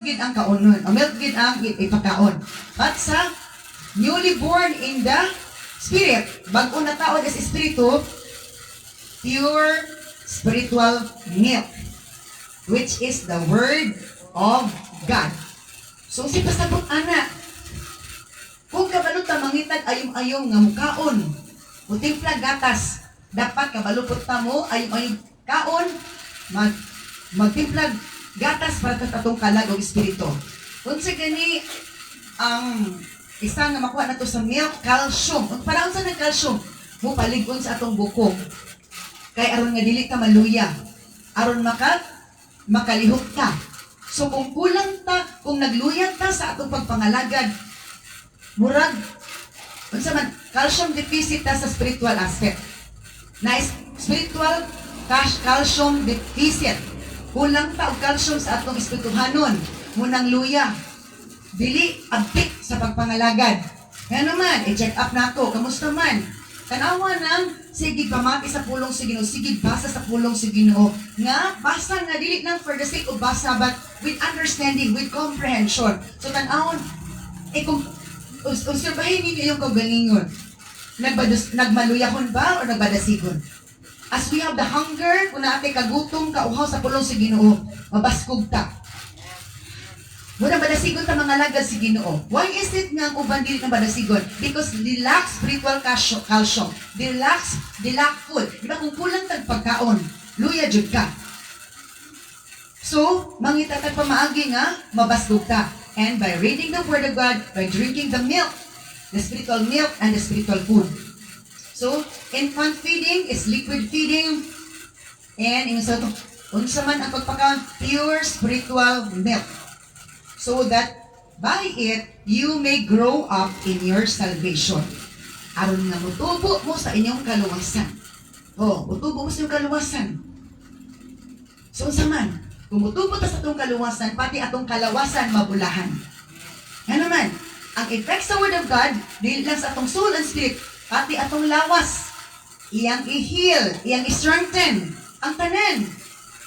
gid ang kaunon. Ang milk gid ang ipakaon. But sa newly born in the Spirit, bag-o na taon is Espiritu, pure spiritual milk, which is the Word of God. So, si pasabot anak, kung kabalo ta mangitag ayong-ayong nga mukaon, utimpla gatas, dapat kabalupot ta mo ayong-ayong kaon, magtimplag gatas para sa atong kalag o espiritu. Kung sa gani, ang isa nga makuha na to sa milk, calcium. Kung parang sa calcium, mo paligon sa atong bukog. Kay aron nga dili ka maluya. Aron makalihok ta. So kung kulang ta, kung nagluyag ta sa atong pagpangalagad, murag, unsa man, calcium deficit ta sa spiritual aspect. Na spiritual calcium deficit. Kulang ta og calcium sa atong espirituhanon, munang luya. Dili abtik sa pagpangalagad. Kaya naman, i-check up nato, kamusta man? Tanawa ng sige pamati sa pulong si Ginoo, sige basa sa pulong si Ginoo. Nga basa nga dili lang for the sake of basa, but with understanding, with comprehension. So tanawon, kung obserbahin ninyo yung kagalingon, nagmaluyahon ba o nagbadasigon? As we have the hunger, kung natin kagutom, kauhaw sa pulong si Ginoo, mabaskog ta. Muna badasigon ta mga lagad si Ginoo. Why is it nga ang uban dili na badasigon? Because they lack spiritual calcium. They lack food. Diba kung kulang tag pagkaon, luya jud ka. So, mangitatag pamaagi nga, mabaskog ta. And by reading the Word of God, by drinking the milk, the spiritual milk and the spiritual food. So, infant feeding is liquid feeding. And unsa man ang pagpakaon, pure spiritual milk. So that by it, you may grow up in your salvation. Aron nga mutubo mo sa inyong kaluwasan. Mutubo mo sa inyong kaluwasan. So unsa man, kung mutubo ta sa atong kaluwasan, pati atong kalawasan mabulahan. Yan naman, ang effect sa Word of God, dili lang sa atong soul and spirit, pati atong lawas, iyang i-heal, iyang i-strengthen, ang tanan.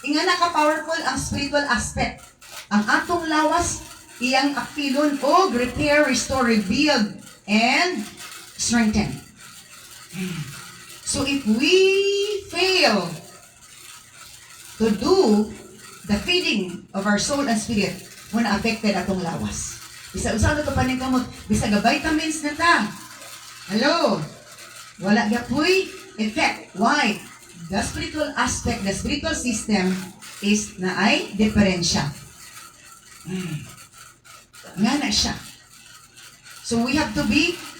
Inga naka-powerful ang spiritual aspect. Ang atong lawas, iyang akilon o repair, restore, rebuild, and strengthen. So if we fail to do the feeding of our soul and spirit, muna affected atong lawas. Bisa-usa na ito paningkamot, bisa ga vitamins na ta. Hello? Wala gapoy effect. Why? The spiritual aspect, the spiritual system is na ay diferensya. Nga na siya. So we have to be